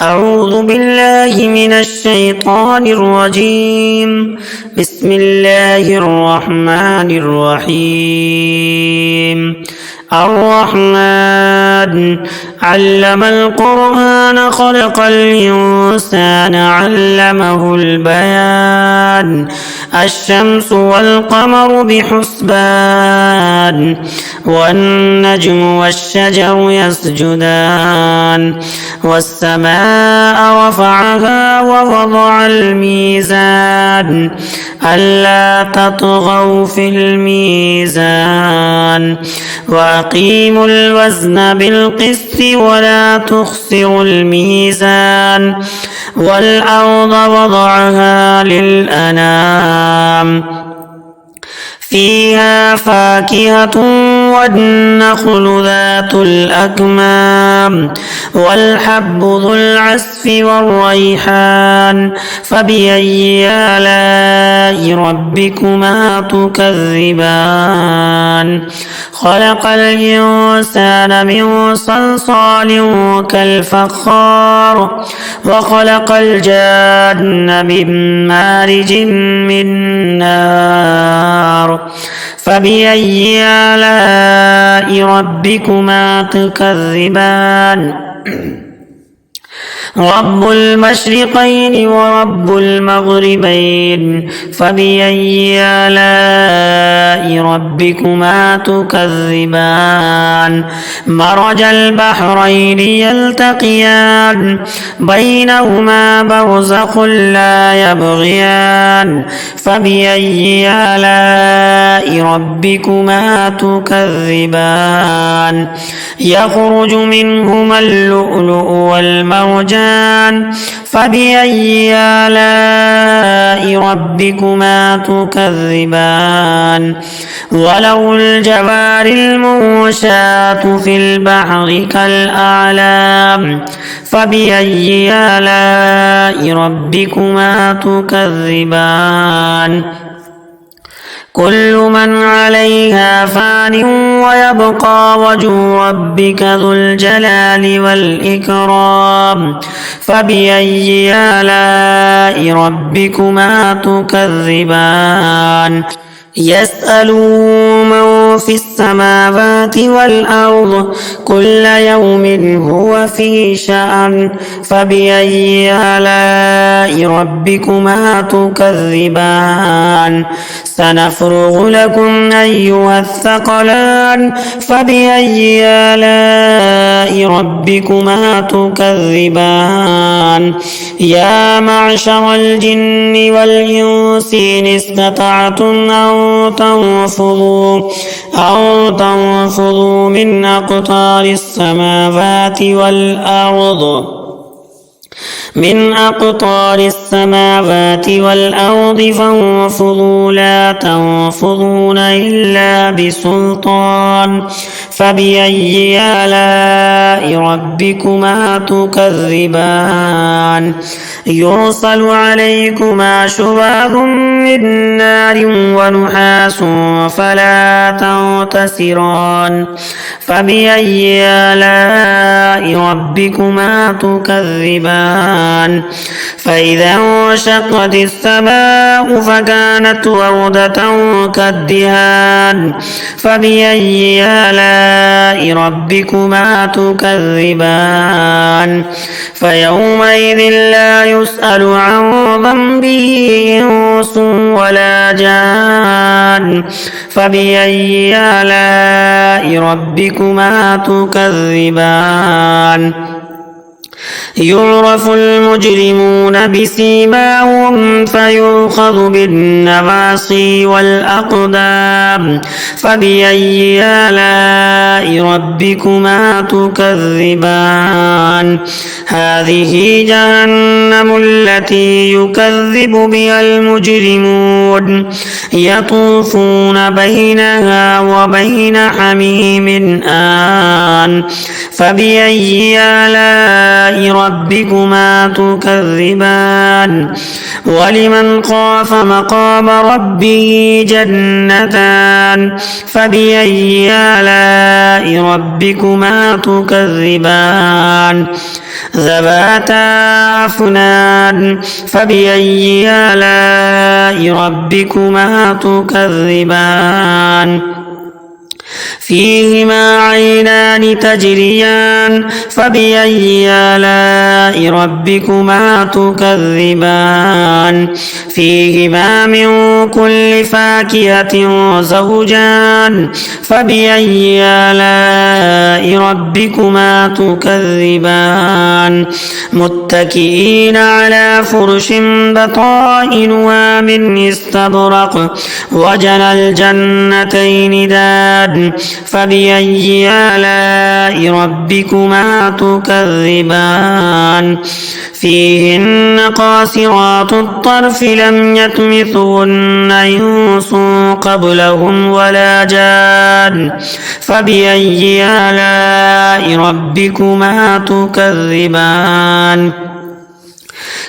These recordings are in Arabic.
أعوذ بالله من الشيطان الرجيم. بسم الله الرحمن الرحيم. الرحمن علم القرآن خلق الإنسان علمه البيان. الشمس والقمر بحسبان والنجم والشجر يسجدان والسماء رفعها ووضع الميزان ألا تطغوا في الميزان وأقيموا الوزن بالقسط ولا تخسروا الميزان والأرض وضعها للأنام فيها فاكهة والنخل ذات الأكمام والحب ذو العصف والريحان فبأي آلاء ربكما تكذبان خلق الإنسان من صلصال كالفخار وخلق الجان من مارج من نار فبأي آلاء ربكما تكذبان رب المشرقين ورب المغربين فبأي آلاء ربكما تكذبان مرج البحرين يلتقيان بينهما برزخ لا يبغيان فبأي آلاء ربكما تكذبان يخرج منهما اللؤلؤ والمرجان فبأي آلاء ربكما تكذبان وله الجوار المنشآت في البحر كالأعلام فبأي آلاء ربكما تكذبان كل من عليها فان ويبقى وجه ربك ذو الجلال والإكرام فبأي آلاء ربكما تكذبان يسأله من في السماوات والأرض كل يوم هو في شأن فبأي آلاء ربكما تكذبان سنفرغ لكم أيها الثقلان فبأي آلاء ربكما تكذبان يا معشر الجن والإنس إن استطعتم أن تنفذوا من أقطار السماوات والأرض فانفذوا لا تنفذون إلا بسلطان فبأي آلاء ربكما تكذبان يرسل عليكما شواظ من نار ونحاس فلا تنتصران فبأي آلاء ربكما تكذبان فإذا انشقت السماء فكانت وردة كالدهان فبأي آلاء ربكما تكذبان فيومئذ لا يسأل عن ذنبه إنس ولا جان فبأي آلاء ربكما تكذبان يعرف المجرمون بسيماهم فيؤخذ بالنواصي والأقدام فبأي آلاء ربكما تكذبان هذه جهنم التي يكذب بها المجرمون يطوفون بينها وبين حميم آن فبأي آلاء ربكما تكذبان ولمن خاف مقام ربه جنتان فبأي آلاء ربكما تكذبان ذواتا أفنان فبأي آلاء ربكما تكذبان فيهما عينان تجريان فبأي آلاء ربكما تكذبان فيهما من كل فاكهة زوجان فبأي آلاء ربكما تكذبان متكئين على فرش بطائنها من استبرق وجنى الجنتين دان فبأي آلاء ربكما تكذبان فيهن قاصرات الطرف لم يطمثهن إنس قبلهم ولا جان فبأي آلاء ربكما تكذبان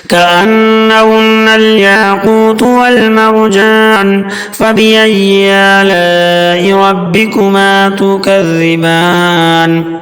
كأنهن الياقوت والمرجان فبأي آلاء ربكما تكذبان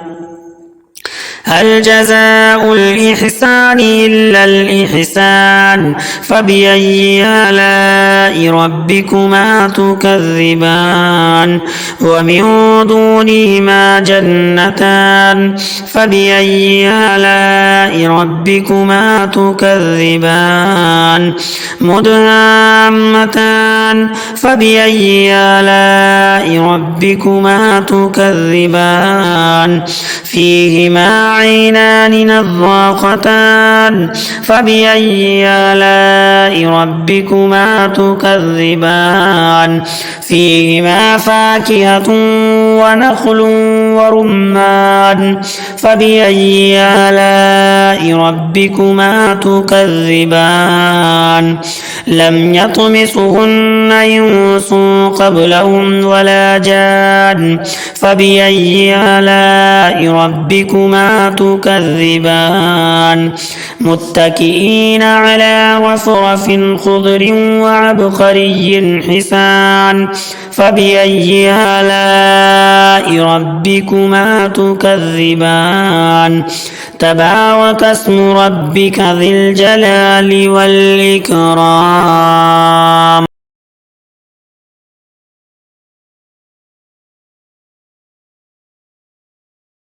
هل جزاء الإحسان إلا الإحسان فبأي آلاء ربكما تكذبان ومن دونهما جنتان فبأي آلاء ربكما تكذبان مدهامتان فبأي آلاء ربكما تكذبان فيهما عينان نضاختان فبأي آلاء ربكما تكذبان فيهما فاكهة ونخل ورمان فبأي آلاء ربكما تكذبان لم يطمثهن إنس قبلهم ولا جان فبأي آلاء ربكما تكذبان متكئين على رفرف خضر وعبقري حسان فبأي آلاء ربكما تكذبان تبارك اسم ربك ذي الجلال والإكرام.